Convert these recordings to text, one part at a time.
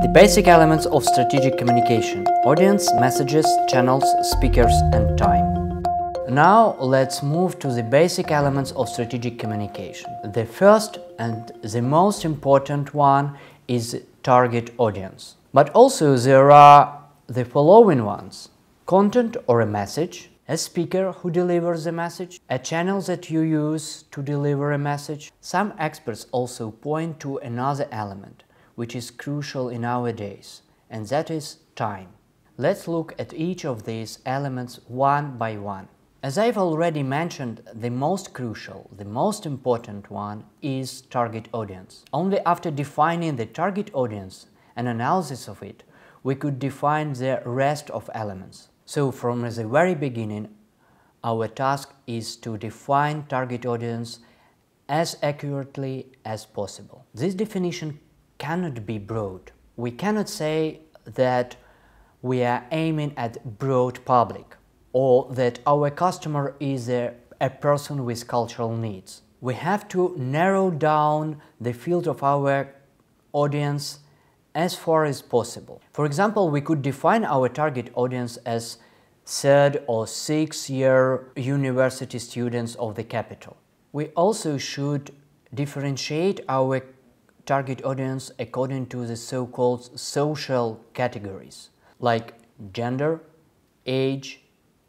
The basic elements of strategic communication: audience, messages, channels, speakers, and time. Now let's move to the basic elements of strategic communication. The first and the most important one is target audience. But also there are the following ones: content or a message, a speaker who delivers the message, a channel that you use to deliver a message. Some experts also point to another element which is crucial in our days, and that is time. Let's look at each of these elements one by one. As I've already mentioned, the most crucial, the most important one is target audience. Only after defining the target audience and analysis of it, we could define the rest of elements. So from the very beginning, our task is to define target audience as accurately as possible. This definition cannot be broad. We cannot say that we are aiming at broad public, or that our customer is a person with cultural needs. We have to narrow down the field of our audience as far as possible. For example, we could define our target audience as 3rd or 6th year university students of the capital. We also should differentiate our target audience according to the so-called social categories, like gender, age,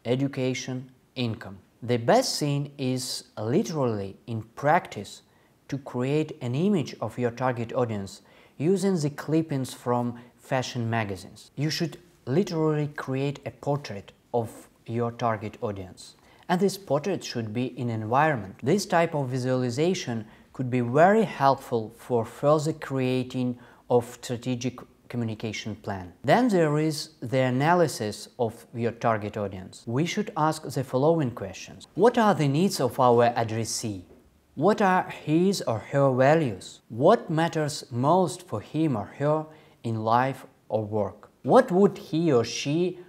education, income. The best thing is literally in practice to create an image of your target audience using the clippings from fashion magazines. You should literally create a portrait of your target audience. And this portrait should be in environment. This type of visualization could be very helpful for further creating of strategic communication plan. Then there is the analysis of your target audience. We should ask the following questions. What are the needs of our addressee? What are his or her values? What matters most for him or her in life or work? What would he or she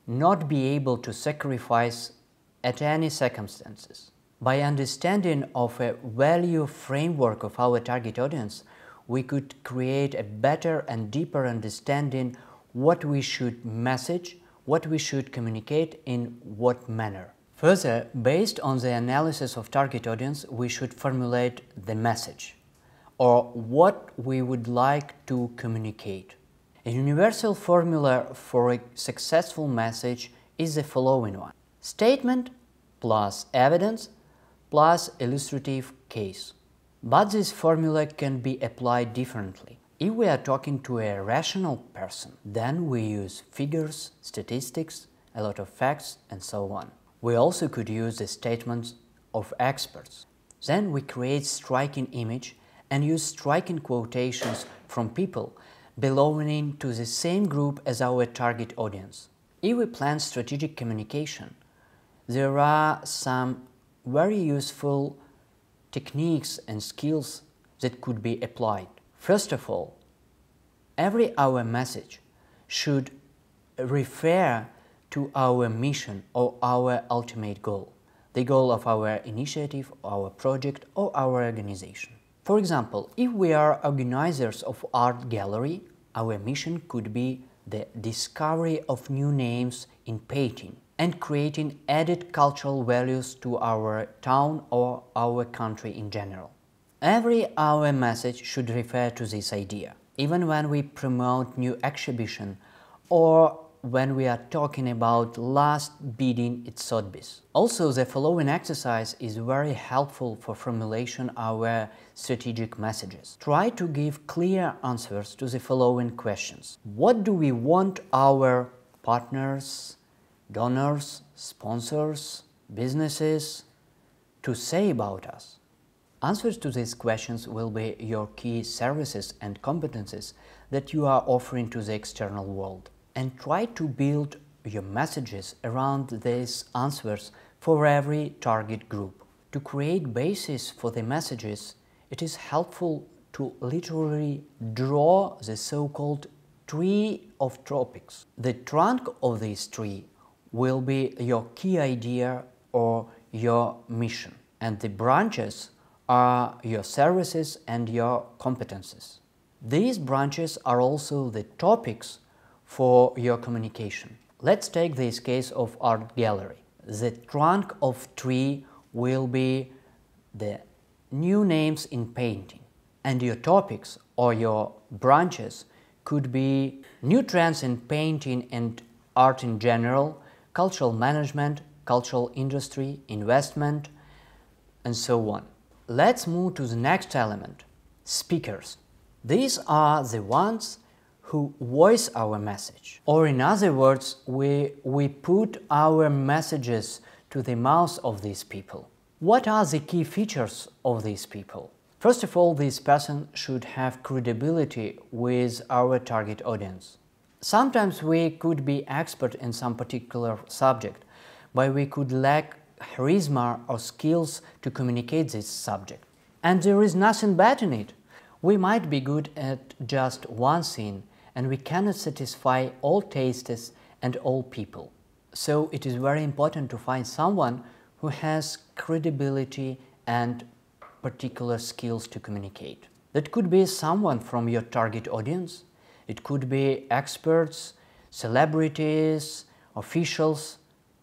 not be able to sacrifice at any circumstances? By understanding of a value framework of our target audience, we could create a better and deeper understanding what we should message, what we should communicate in what manner. Further, based on the analysis of target audience, we should formulate the message, or what we would like to communicate. A universal formula for a successful message is the following one: statement plus evidence plus illustrative case. But this formula can be applied differently. If we are talking to a rational person, then we use figures, statistics, a lot of facts, and so on. We also could use the statements of experts. Then we create striking image and use striking quotations from people belonging to the same group as our target audience. If we plan strategic communication, there are some very useful techniques and skills that could be applied. First of all, every our message should refer to our mission or our ultimate goal, the goal of our initiative, our project, or our organization. For example, if we are organizers of art gallery, our mission could be the discovery of new names in painting and creating added cultural values to our town or our country in general. Every our message should refer to this idea, even when we promote new exhibition or when we are talking about last bidding at Sotheby's. Also, the following exercise is very helpful for formulation our strategic messages. Try to give clear answers to the following questions. What do we want our partners, donors, sponsors, businesses to say about us? Answers to these questions will be your key services and competencies that you are offering to the external world. And try to build your messages around these answers for every target group. To create basis for the messages, it is helpful to literally draw the so-called tree of topics. The trunk of this tree will be your key idea or your mission, and the branches are your services and your competences. These branches are also the topics for your communication. Let's take this case of art gallery. The trunk of tree will be the new names in painting, and your topics or your branches could be new trends in painting and art in general, cultural management, cultural industry, investment, and so on. Let's move to the next element, speakers. These are the ones who voice our message, or in other words, we put our messages to the mouths of these people. What are the key features of these people? First of all, this person should have credibility with our target audience. Sometimes we could be expert in some particular subject, but we could lack charisma or skills to communicate this subject. And there is nothing bad in it. We might be good at just one thing, and we cannot satisfy all tastes and all people. So it is very important to find someone who has credibility and particular skills to communicate. That could be someone from your target audience. It could be experts, celebrities, officials,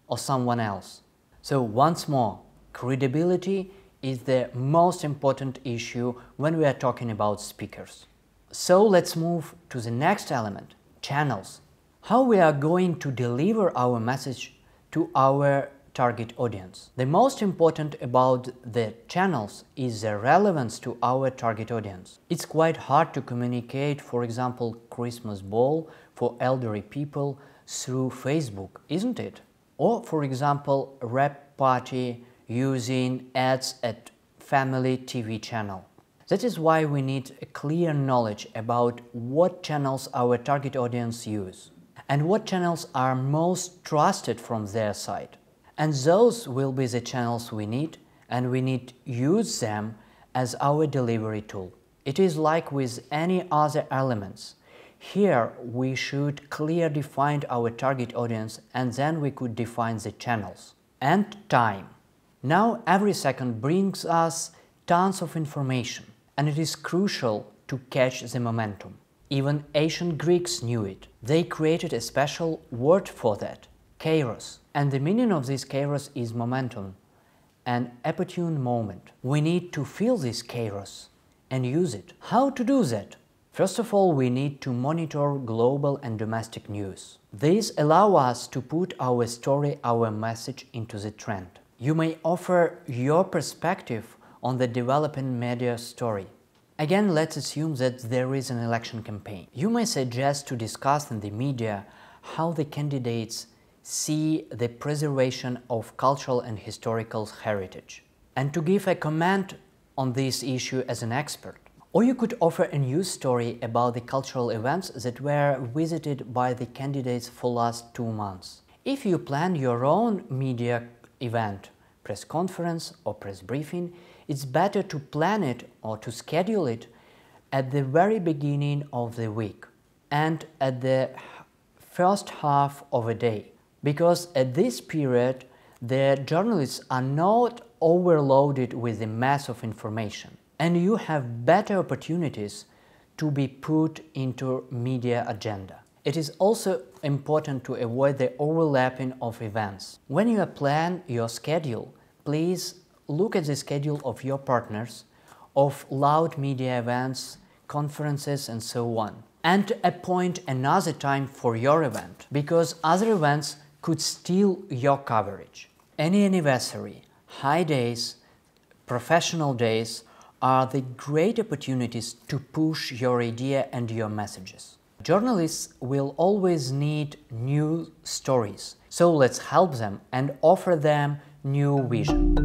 or someone else. So once more, credibility is the most important issue when we are talking about speakers. So let's move to the next element, channels. How we are going to deliver our message to our target audience. The most important about the channels is the relevance to our target audience. It's quite hard to communicate, for example, Christmas ball for elderly people through Facebook, isn't it? Or, for example, rap party using ads at family TV channel. That is why we need a clear knowledge about what channels our target audience use and what channels are most trusted from their side. And those will be the channels we need, and we need to use them as our delivery tool. It is like with any other elements. Here we should clearly define our target audience, and then we could define the channels. And time. Now every second brings us tons of information, and it is crucial to catch the momentum. Even ancient Greeks knew it. They created a special word for that, KAIROS. And the meaning of this KAIROS is momentum, an opportune moment. We need to feel this KAIROS and use it. How to do that? First of all, we need to monitor global and domestic news. These allow us to put our story, our message into the trend. You may offer your perspective on the developing media story. Again, let's assume that there is an election campaign. You may suggest to discuss in the media how the candidates see the preservation of cultural and historical heritage, and to give a comment on this issue as an expert. Or you could offer a news story about the cultural events that were visited by the candidates for last 2 months. If you plan your own media event, press conference or press briefing, it's better to plan it or to schedule it at the very beginning of the week and at the first half of a day, because at this period the journalists are not overloaded with the mass of information, and you have better opportunities to be put into media agenda. It is also important to avoid the overlapping of events. When you plan your schedule, please look at the schedule of your partners, of loud media events, conferences, and so on, and appoint another time for your event, because other events could steal your coverage. Any anniversary, high days, professional days are the great opportunities to push your idea and your messages. Journalists will always need new stories, so let's help them and offer them new vision.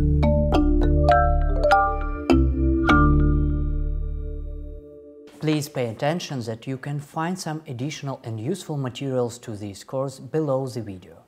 Please pay attention that you can find some additional and useful materials to this course below the video.